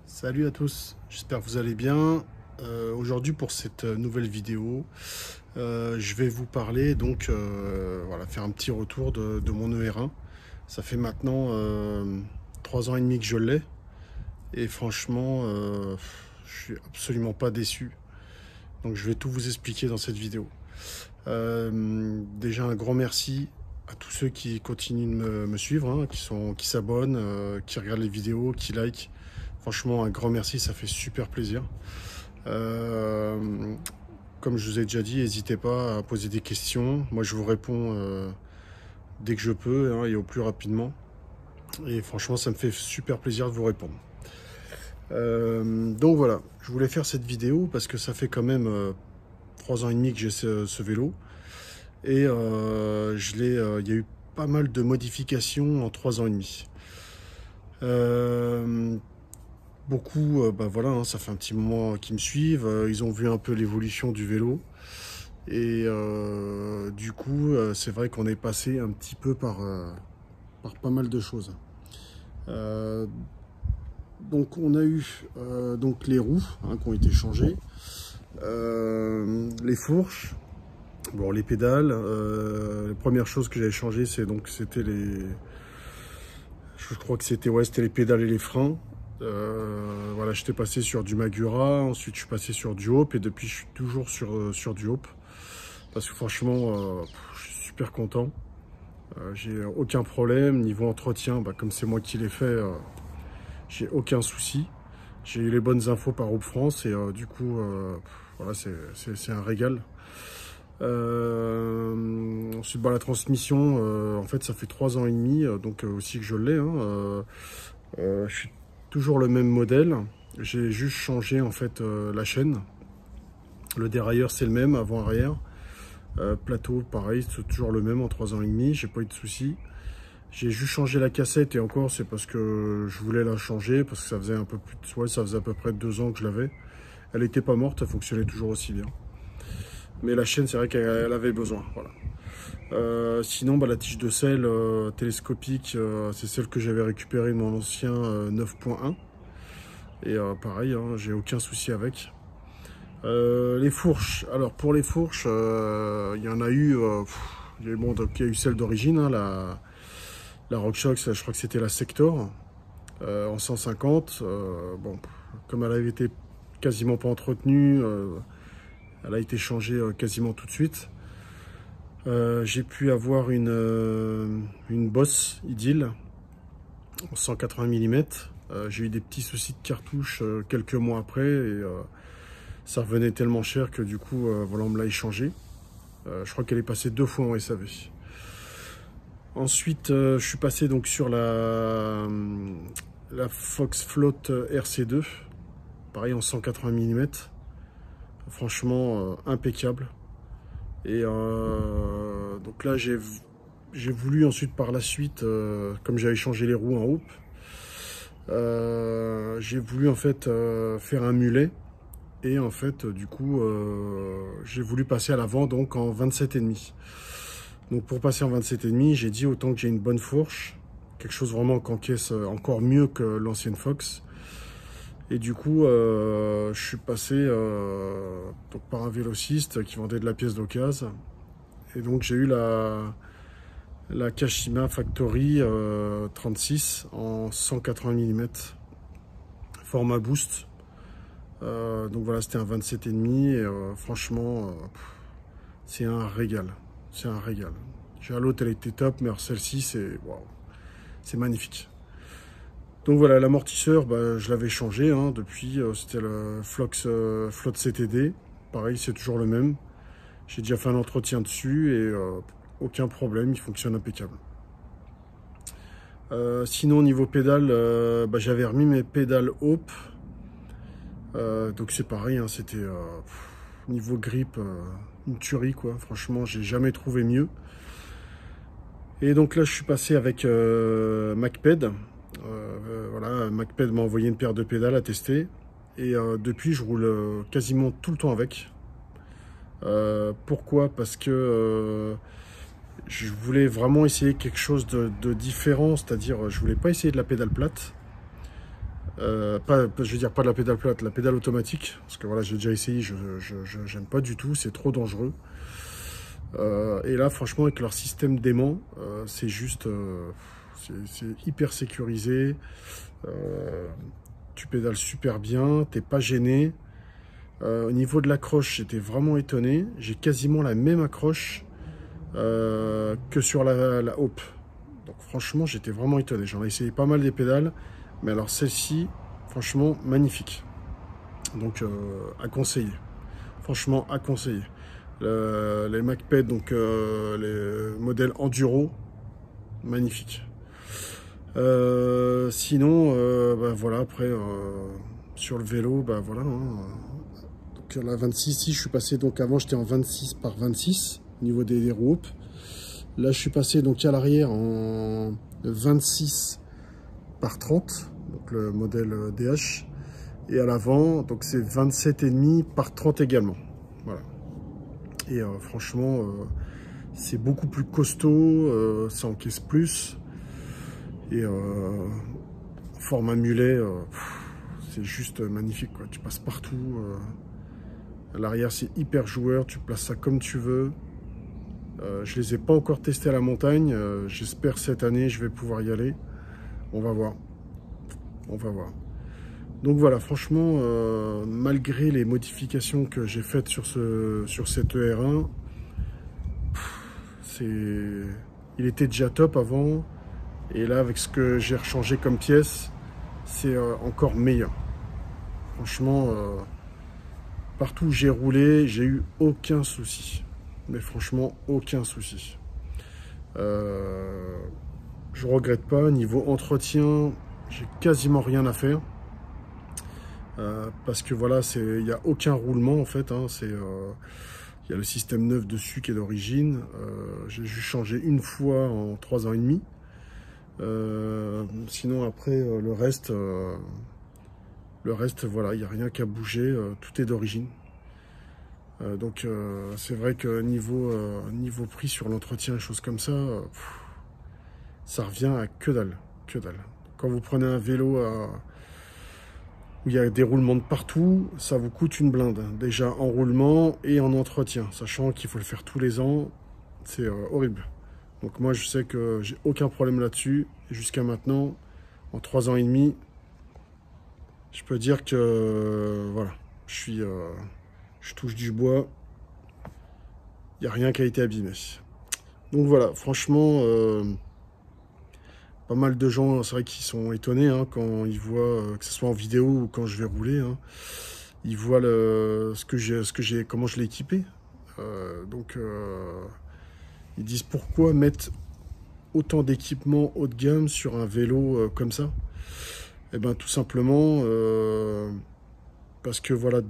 Salut à tous, j'espère que vous allez bien. Aujourd'hui pour cette nouvelle vidéo, je vais vous parler voilà, faire un petit retour de mon ER1. Ça fait maintenant 3 ans et demi que je l'ai et franchement je suis absolument pas déçu. Donc je vais tout vous expliquer dans cette vidéo. Déjà un grand merci à tous ceux qui continuent de me suivre, hein, qui s'abonnent, qui regardent les vidéos, qui like. Franchement, un grand merci, ça fait super plaisir. Euh, Comme je vous ai déjà dit, n'hésitez pas à poser des questions. Moi, je vous réponds dès que je peux, hein, et au plus rapidement. Et franchement, ça me fait super plaisir de vous répondre. Donc voilà, je voulais faire cette vidéo parce que ça fait quand même 3 ans et demi que j'ai ce vélo. Et il y a eu pas mal de modifications en 3 ans et demi. Beaucoup, bah voilà, hein, ça fait un petit moment qu'ils me suivent. Ils ont vu un peu l'évolution du vélo. Et du coup, c'est vrai qu'on est passé un petit peu par pas mal de choses. Euh, donc on a eu donc les roues, hein, qui ont été changées, les fourches, bon les pédales. La première chose que j'avais changé, c'était je crois que c'était les pédales et les freins. Voilà, j'étais passé sur du Magura, ensuite je suis passé sur du Hope et depuis je suis toujours sur du Hope. Parce que franchement, je suis super content. J'ai aucun problème. Niveau entretien, bah, comme c'est moi qui l'ai fait, j'ai aucun souci. J'ai eu les bonnes infos par Hope France et du coup, voilà, c'est un régal. Ensuite, bah, la transmission, en fait, ça fait 3 ans et demi, donc aussi que je l'ai, hein. Je suis toujours le même modèle. J'ai juste changé en fait la chaîne. Le dérailleur c'est le même, avant-arrière. Plateau, pareil, c'est toujours le même en 3 ans et demi, j'ai pas eu de soucis. J'ai juste changé la cassette et encore c'est parce que je voulais la changer, parce que ça faisait un peu plus de... Ouais, ça faisait à peu près 2 ans que je l'avais. Elle était pas morte, elle fonctionnait toujours aussi bien. Mais la chaîne, c'est vrai qu'elle avait besoin, voilà. Sinon, bah, la tige de selle télescopique, c'est celle que j'avais récupérée de mon ancien 9.1. Et pareil, hein, j'ai aucun souci avec. Les fourches. Alors pour les fourches, il y en a eu. Bon, donc, il y a eu celle d'origine, hein, la RockShox, je crois que c'était la Sector en 150. Bon, comme elle avait été quasiment pas entretenue, elle a été changée quasiment tout de suite. J'ai pu avoir une Boss Idyll en 180 mm. J'ai eu des petits soucis de cartouche quelques mois après et ça revenait tellement cher que du coup, voilà, on me l'a échangé. Je crois qu'elle est passée 2 fois en SAV. Ensuite, je suis passé donc sur la Fox Float RC2, pareil en 180 mm. Franchement, impeccable. Et donc là, j'ai voulu ensuite par la suite, comme j'avais changé les roues en Hope, j'ai voulu en fait faire un mulet. Et en fait, du coup, j'ai voulu passer à l'avant donc en 27,5. Donc pour passer en 27,5, j'ai dit autant que j'ai une bonne fourche, quelque chose vraiment qu'encaisse encore mieux que l'ancienne Fox. Et du coup, je suis passé donc par un vélociste qui vendait de la pièce d'occasion. Et donc j'ai eu la Kashima Factory 36 en 180 mm, format boost. Donc voilà, c'était un 27,5 et franchement, c'est un régal. C'est un régal. J'ai l'autre, elle était top, mais celle-ci, c'est wow, c'est magnifique. Donc voilà, l'amortisseur, bah, je l'avais changé hein, depuis. C'était le Float CTD. Pareil, c'est toujours le même. J'ai déjà fait un entretien dessus et aucun problème, il fonctionne impeccable. Sinon, niveau pédale, bah, j'avais remis mes pédales Hope. Donc c'est pareil, hein, c'était niveau grip, une tuerie quoi. Franchement, j'ai jamais trouvé mieux. Et donc là, je suis passé avec MacPed. Voilà, MacPed m'a envoyé une paire de pédales à tester. Et depuis, je roule quasiment tout le temps avec. Pourquoi? Parce que je voulais vraiment essayer quelque chose de différent. C'est-à-dire, je voulais pas essayer de la pédale plate. Je veux dire pas de la pédale plate, la pédale automatique, parce que voilà, j'ai déjà essayé, j'aime pas du tout, c'est trop dangereux. Et là, franchement, avec leur système d'aimant, c'est juste, c'est hyper sécurisé. Tu pédales super bien, t'es pas gêné. Au niveau de l'accroche, j'étais vraiment étonné. J'ai quasiment la même accroche que sur la Hope. Donc franchement, j'étais vraiment étonné. J'en ai essayé pas mal des pédales, mais alors celle-ci, franchement, magnifique. Donc à conseiller. Franchement, à conseiller. Les MacPed, donc les modèles Enduro, magnifique. Sinon, bah, voilà, après, sur le vélo, bah voilà. Hein, donc la 26, ici, je suis passé, donc avant j'étais en 26 par 26 au niveau des roues. Là, je suis passé donc à l'arrière en 26 par 30, donc le modèle DH. Et à l'avant, donc c'est 27,5 par 30 également. Voilà. Et franchement, c'est beaucoup plus costaud, ça encaisse plus. Et format mulet, c'est juste magnifique, quoi. Tu passes partout. À l'arrière, c'est hyper joueur, tu places ça comme tu veux. Je les ai pas encore testés à la montagne. J'espère cette année, je vais pouvoir y aller. On va voir. On va voir. Donc voilà, franchement, malgré les modifications que j'ai faites sur cette ER1, il était déjà top avant. Et là, avec ce que j'ai rechangé comme pièce, c'est encore meilleur. Franchement, partout où j'ai roulé, j'ai eu aucun souci. Mais franchement, aucun souci. Je regrette pas. Niveau entretien, j'ai quasiment rien à faire. Parce que voilà, il n'y a aucun roulement en fait. Hein, il y a le système neuf dessus qui est d'origine. J'ai juste changé une fois en 3 ans et demi. Sinon après le reste, voilà, il n'y a rien qu'à bouger. Tout est d'origine. Donc c'est vrai que niveau prix sur l'entretien et choses comme ça, ça revient à que dalle, que dalle. Quand vous prenez un vélo où il y a des roulements de partout, ça vous coûte une blinde. Déjà en roulement et en entretien, sachant qu'il faut le faire tous les ans, c'est horrible. Donc moi je sais que j'ai aucun problème là-dessus. Et jusqu'à maintenant, en 3 ans et demi, je peux dire que voilà, je touche du bois. Il n'y a rien qui a été abîmé. Donc voilà, franchement, pas mal de gens, c'est vrai qu'ils sont étonnés hein, quand ils voient, que ce soit en vidéo ou quand je vais rouler, hein, ils voient comment je l'ai équipé. Donc ils disent pourquoi mettre autant d'équipements haut de gamme sur un vélo comme ça. Eh bien tout simplement parce que voilà,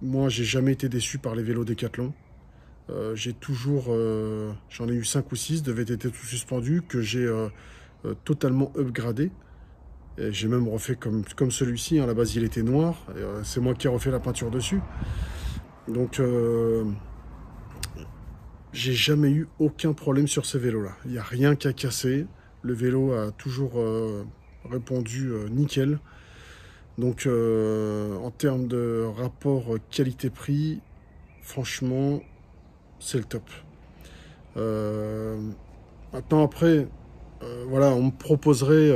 moi j'ai jamais été déçu par les vélos Décathlon. J'ai toujours, j'en ai eu 5 ou 6 de VTT tout suspendu que j'ai totalement upgradé. Et j'ai même refait comme celui-ci. Hein. À la base, il était noir. C'est moi qui ai refait la peinture dessus. Donc, j'ai jamais eu aucun problème sur ce vélo-là. Il n'y a rien qu'à casser. Le vélo a toujours répondu nickel. Donc, en termes de rapport qualité-prix, franchement, c'est le top. Maintenant, après, voilà, on me proposerait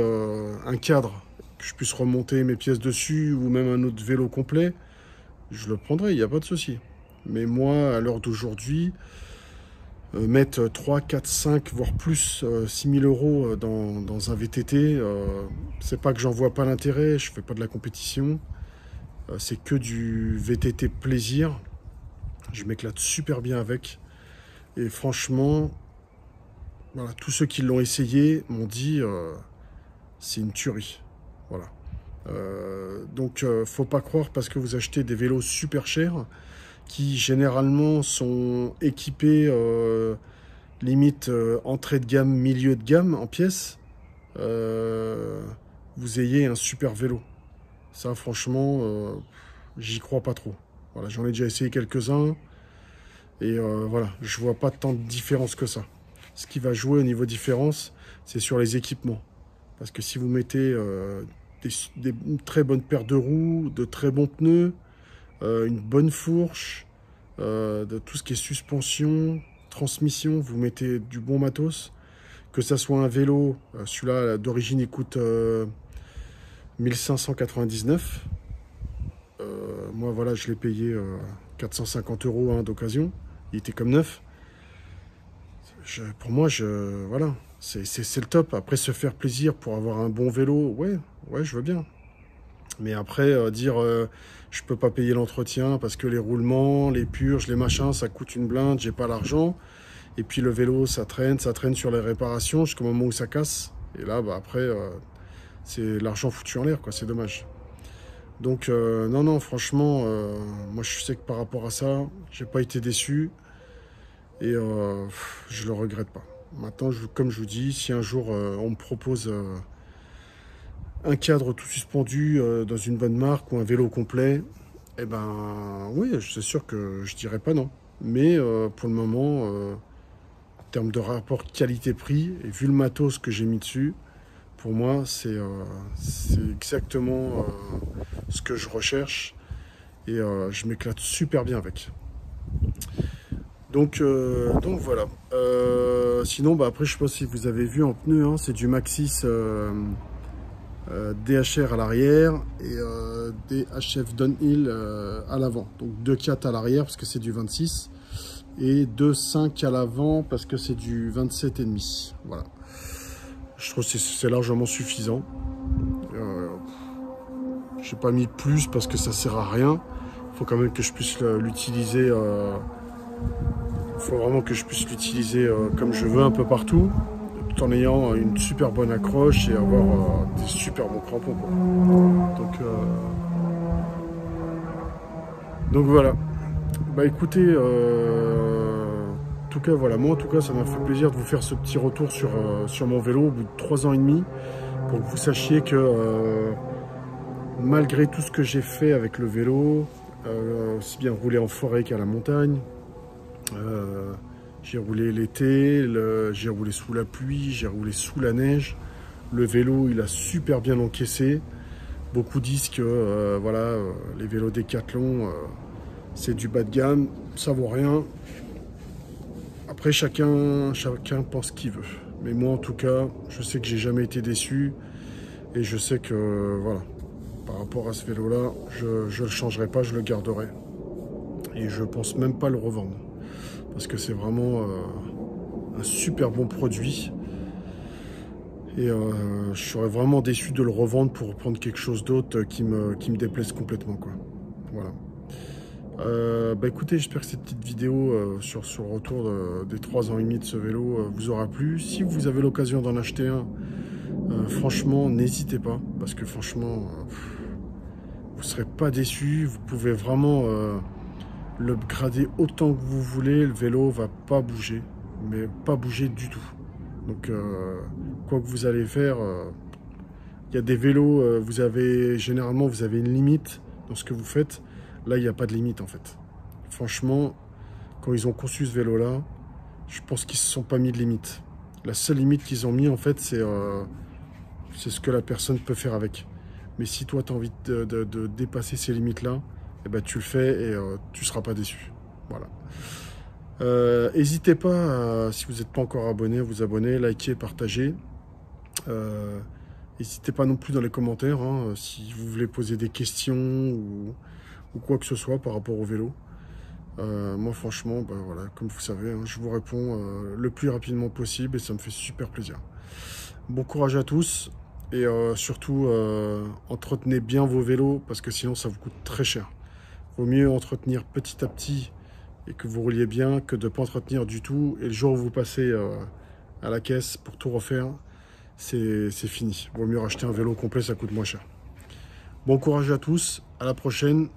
un cadre que je puisse remonter mes pièces dessus ou même un autre vélo complet. Je le prendrais, il n'y a pas de souci. Mais moi, à l'heure d'aujourd'hui, mettre 3, 4, 5, voire plus 6 000 euros dans un VTT, c'est pas que j'en vois pas l'intérêt, je fais pas de la compétition. C'est que du VTT plaisir. Je m'éclate super bien avec. Et franchement, voilà, tous ceux qui l'ont essayé m'ont dit c'est une tuerie. Voilà. Donc, faut pas croire parce que vous achetez des vélos super chers qui généralement sont équipés limite entrée de gamme, milieu de gamme en pièces, vous ayez un super vélo. Ça, franchement, j'y crois pas trop. Voilà, j'en ai déjà essayé quelques-uns et voilà, je vois pas tant de différence que ça. Ce qui va jouer au niveau différence, c'est sur les équipements. Parce que si vous mettez une très bonne paire de roues, de très bons pneus, une bonne fourche, de tout ce qui est suspension, transmission, vous mettez du bon matos. Que ça soit un vélo, celui-là d'origine il coûte 1599. Moi voilà, je l'ai payé 450 € hein, d'occasion. Il était comme neuf. Pour moi, voilà, c'est le top. Après, se faire plaisir pour avoir un bon vélo, ouais, je veux bien. Mais après, dire je peux pas payer l'entretien parce que les roulements, les purges, les machins, ça coûte une blinde, j'ai pas l'argent. Et puis le vélo, ça traîne sur les réparations jusqu'au moment où ça casse. Et là, bah, après, c'est l'argent foutu en l'air, quoi, c'est dommage. Donc, non, franchement, moi je sais que par rapport à ça, j'ai pas été déçu. Et je le regrette pas. Maintenant, comme je vous dis, si un jour on me propose un cadre tout suspendu dans une bonne marque ou un vélo complet, eh ben oui, c'est sûr que je dirais pas non. Mais pour le moment, en termes de rapport qualité-prix, et vu le matos que j'ai mis dessus, pour moi, c'est exactement ce que je recherche. Et je m'éclate super bien avec. Donc voilà. Sinon, bah, après, je sais pas si vous avez vu en pneu, hein, c'est du Maxxis DHR à l'arrière et DHF Downhill à l'avant. Donc 2.4 à l'arrière parce que c'est du 26 et 2.5 à l'avant parce que c'est du 27,5. Voilà. Je trouve que c'est largement suffisant. J'ai pas mis plus parce que ça sert à rien. Il faut quand même que je puisse l'utiliser. Il faut vraiment que je puisse l'utiliser comme je veux un peu partout, tout en ayant une super bonne accroche et avoir des super bons crampons, quoi. Donc voilà. Bah écoutez, en tout cas voilà, moi en tout cas ça m'a fait plaisir de vous faire ce petit retour sur mon vélo au bout de 3 ans et demi, pour que vous sachiez que malgré tout ce que j'ai fait avec le vélo, aussi bien rouler en forêt qu'à la montagne, j'ai roulé l'été, j'ai roulé sous la pluie, j'ai roulé sous la neige. Le vélo, il a super bien encaissé. Beaucoup disent que voilà, les vélos Décathlon, c'est du bas de gamme, ça vaut rien. Après, chacun pense ce qu'il veut. Mais moi, en tout cas, je sais que j'ai jamais été déçu. Et je sais que, voilà, par rapport à ce vélo-là, je le changerai pas, je le garderai. Et je pense même pas le revendre. Parce que c'est vraiment un super bon produit. Et je serais vraiment déçu de le revendre pour reprendre quelque chose d'autre qui me déplaise complètement, quoi. Voilà. Bah écoutez, j'espère que cette petite vidéo sur le retour des 3 ans et demi de ce vélo vous aura plu. Si vous avez l'occasion d'en acheter un, franchement, n'hésitez pas. Parce que franchement, vous ne serez pas déçus. Vous pouvez vraiment l'upgrader autant que vous voulez. Le vélo va pas bouger. Mais pas bouger du tout. Donc, quoi que vous allez faire, il y a des vélos, généralement, vous avez une limite dans ce que vous faites. Là, il n'y a pas de limite, en fait. Franchement, quand ils ont conçu ce vélo-là, je pense qu'ils ne se sont pas mis de limite. La seule limite qu'ils ont mis, en fait, c'est ce que la personne peut faire avec. Mais si toi, tu as envie de dépasser ces limites-là, eh ben, tu le fais et tu ne seras pas déçu. Voilà. N'hésitez pas, si vous n'êtes pas encore abonné, à vous abonner, liker, partager. N'hésitez pas non plus dans les commentaires, hein, si vous voulez poser des questions ou quoi que ce soit par rapport au vélo. Moi franchement, bah, voilà, comme vous savez, hein, je vous réponds le plus rapidement possible et ça me fait super plaisir. Bon courage à tous et surtout entretenez bien vos vélos parce que sinon ça vous coûte très cher. Vaut mieux entretenir petit à petit et que vous rouliez bien que de ne pas entretenir du tout et le jour où vous passez à la caisse pour tout refaire, c'est fini. Vaut mieux racheter un vélo complet, ça coûte moins cher. Bon courage à tous, à la prochaine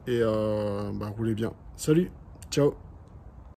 et bah, roulez bien. Salut, ciao.